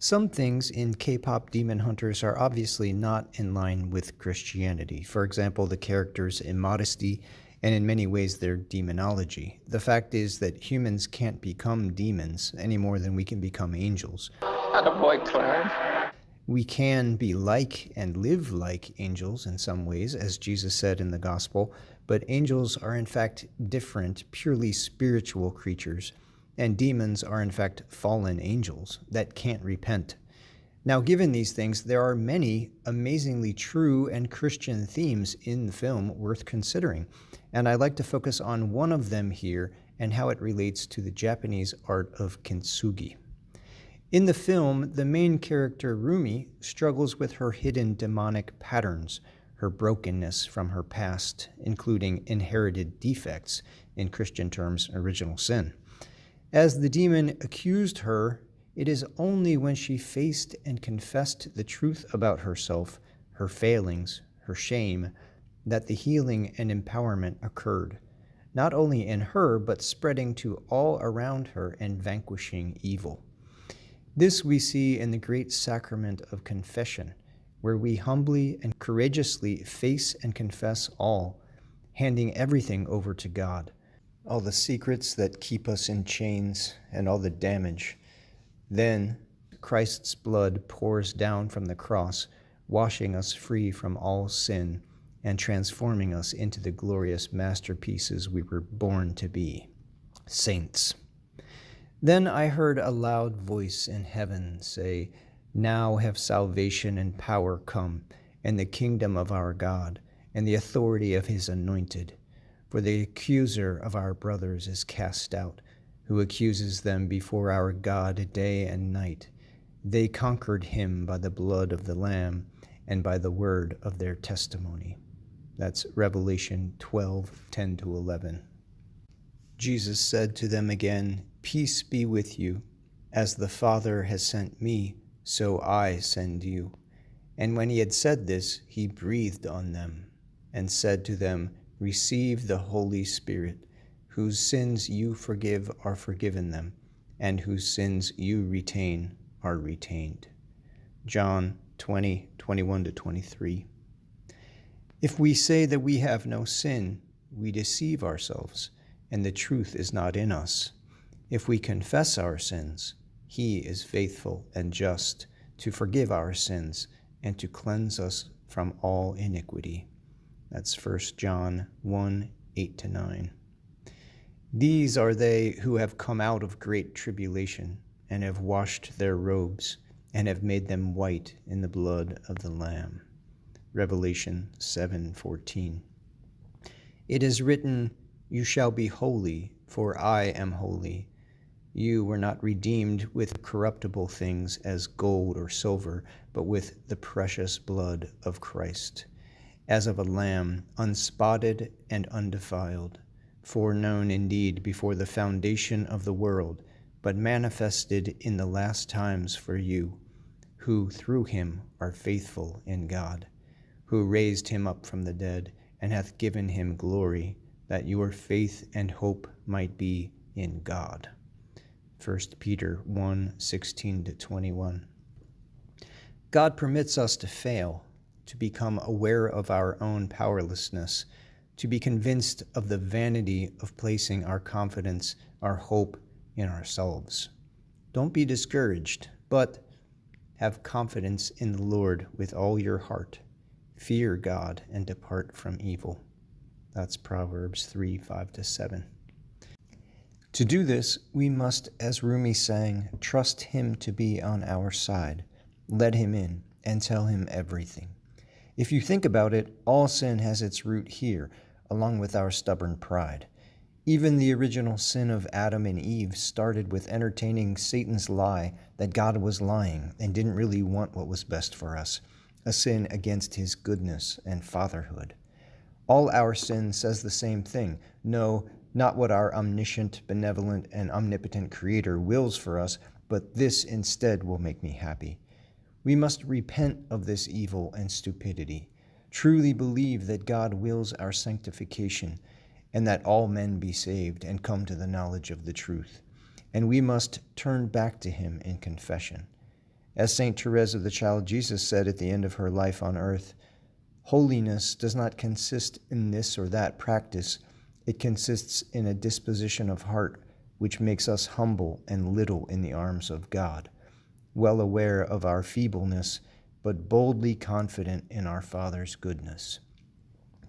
Some things in K-pop Demon Hunters are obviously not in line with Christianity. For example, the characters' immodesty, and in many ways their demonology. The fact is that humans can't become demons any more than we can become angels. Attaboy, Clarence. We can be like and live like angels in some ways, as Jesus said in the gospel, but angels are in fact different, purely spiritual creatures, and demons are in fact fallen angels that can't repent. Now, given these things, there are many amazingly true and Christian themes in the film worth considering, and I'd like to focus on one of them here and how it relates to the Japanese art of Kintsugi. In the film, the main character, Rumi, struggles with her hidden demonic patterns, her brokenness from her past, including inherited defects, in Christian terms, original sin. As the demon accused her, it is only when she faced and confessed the truth about herself, her failings, her shame, that the healing and empowerment occurred, not only in her, but spreading to all around her and vanquishing evil. This we see in the great Sacrament of Confession, where we humbly and courageously face and confess all, handing everything over to God, all the secrets that keep us in chains and all the damage. Then Christ's blood pours down from the cross, washing us free from all sin and transforming us into the glorious masterpieces we were born to be, saints. Then I heard a loud voice in heaven say, "Now have salvation and power come, and the kingdom of our God, and the authority of his anointed. For the accuser of our brothers is cast out, who accuses them before our God day and night. They conquered him by the blood of the Lamb and by the word of their testimony." That's Revelation 12:10-11. Jesus said to them again, "Peace be with you. As the Father has sent me, so I send you." And when he had said this, he breathed on them and said to them, "Receive the Holy Spirit. Whose sins you forgive are forgiven them, and whose sins you retain are retained." John 20:21-23. If we say that we have no sin, we deceive ourselves, and the truth is not in us. If we confess our sins, he is faithful and just to forgive our sins and to cleanse us from all iniquity. That's 1 John 1:8-9. These are they who have come out of great tribulation and have washed their robes and have made them white in the blood of the Lamb. Revelation 7:14. It is written, "You shall be holy, for I am holy." You were not redeemed with corruptible things as gold or silver, but with the precious blood of Christ, as of a lamb, unspotted and undefiled, foreknown indeed before the foundation of the world, but manifested in the last times for you, who through him are faithful in God, who raised him up from the dead and hath given him glory, that your faith and hope might be in God. 1 Peter 1:16-21. God permits us to fail, to become aware of our own powerlessness, to be convinced of the vanity of placing our confidence, our hope in ourselves. Don't be discouraged, but have confidence in the Lord with all your heart. Fear God and depart from evil. That's Proverbs 3:5-7. To do this, we must, as Rumi sang, trust him to be on our side. Let him in and tell him everything. If you think about it, all sin has its root here, along with our stubborn pride. Even the original sin of Adam and Eve started with entertaining Satan's lie that God was lying and didn't really want what was best for us, a sin against his goodness and fatherhood. All our sin says the same thing. No, not what our omniscient, benevolent, and omnipotent Creator wills for us, but this instead will make me happy. We must repent of this evil and stupidity, truly believe that God wills our sanctification, and that all men be saved and come to the knowledge of the truth. And we must turn back to him in confession. As St. Therese of the Child Jesus said at the end of her life on earth, holiness does not consist in this or that practice. It consists in a disposition of heart which makes us humble and little in the arms of God, well aware of our feebleness, but boldly confident in our Father's goodness.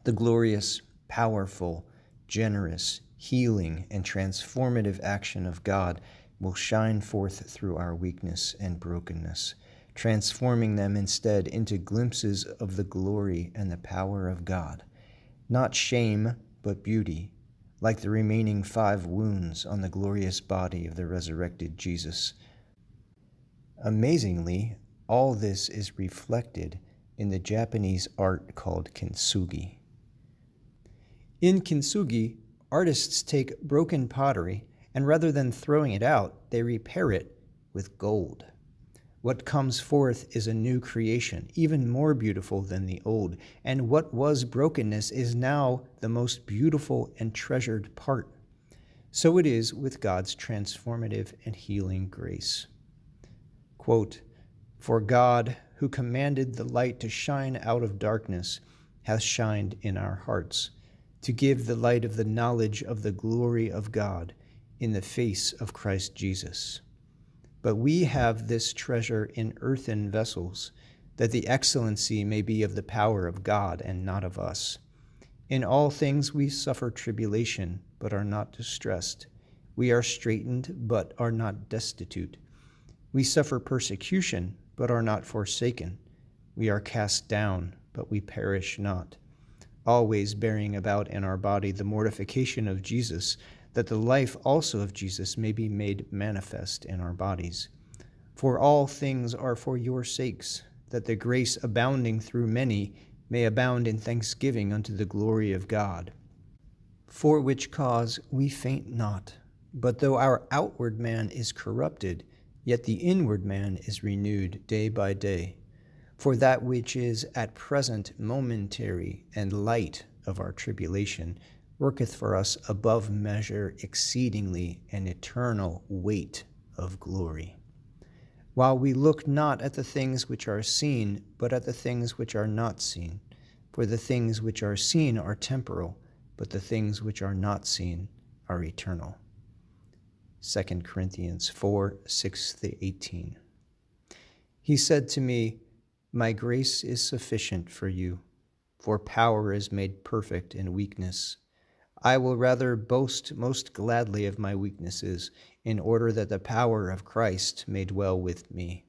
The glorious, powerful, generous, healing, and transformative action of God will shine forth through our weakness and brokenness, transforming them instead into glimpses of the glory and the power of God. Not shame, but beauty, like the remaining 5 wounds on the glorious body of the resurrected Jesus. Amazingly, all this is reflected in the Japanese art called Kintsugi. In Kintsugi, artists take broken pottery and rather than throwing it out, they repair it with gold. What comes forth is a new creation, even more beautiful than the old, and what was brokenness is now the most beautiful and treasured part. So it is with God's transformative and healing grace. Quote, "For God, who commanded the light to shine out of darkness, hath shined in our hearts, to give the light of the knowledge of the glory of God in the face of Christ Jesus. But we have this treasure in earthen vessels, that the excellency may be of the power of God and not of us. In all things we suffer tribulation, but are not distressed. We are straitened, but are not destitute. We suffer persecution, but are not forsaken. We are cast down, but we perish not. Always bearing about in our body the mortification of Jesus, that the life also of Jesus may be made manifest in our bodies. For all things are for your sakes, that the grace abounding through many may abound in thanksgiving unto the glory of God. For which cause we faint not, but though our outward man is corrupted, yet the inward man is renewed day by day. For that which is at present momentary and light of our tribulation worketh for us above measure exceedingly an eternal weight of glory. While we look not at the things which are seen, but at the things which are not seen. For the things which are seen are temporal, but the things which are not seen are eternal." 2 Corinthians 4, 6-18. He said to me, "My grace is sufficient for you, for power is made perfect in weakness. I will rather boast most gladly of my weaknesses, in order that the power of Christ may dwell with me.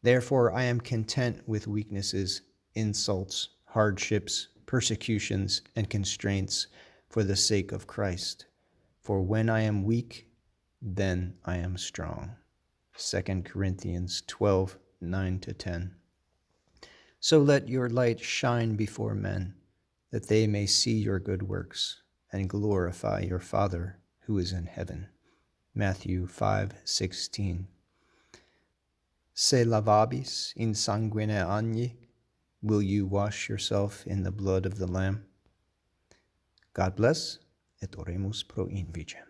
Therefore I am content with weaknesses, insults, hardships, persecutions, and constraints for the sake of Christ. For when I am weak, then I am strong." 2 Corinthians 12, 9-10. So let your light shine before men, that they may see your good works and glorify your Father who is in heaven. Matthew 5:16. Se lavabis in sanguine agni, will you wash yourself in the blood of the Lamb? God bless, et oremus pro invicem.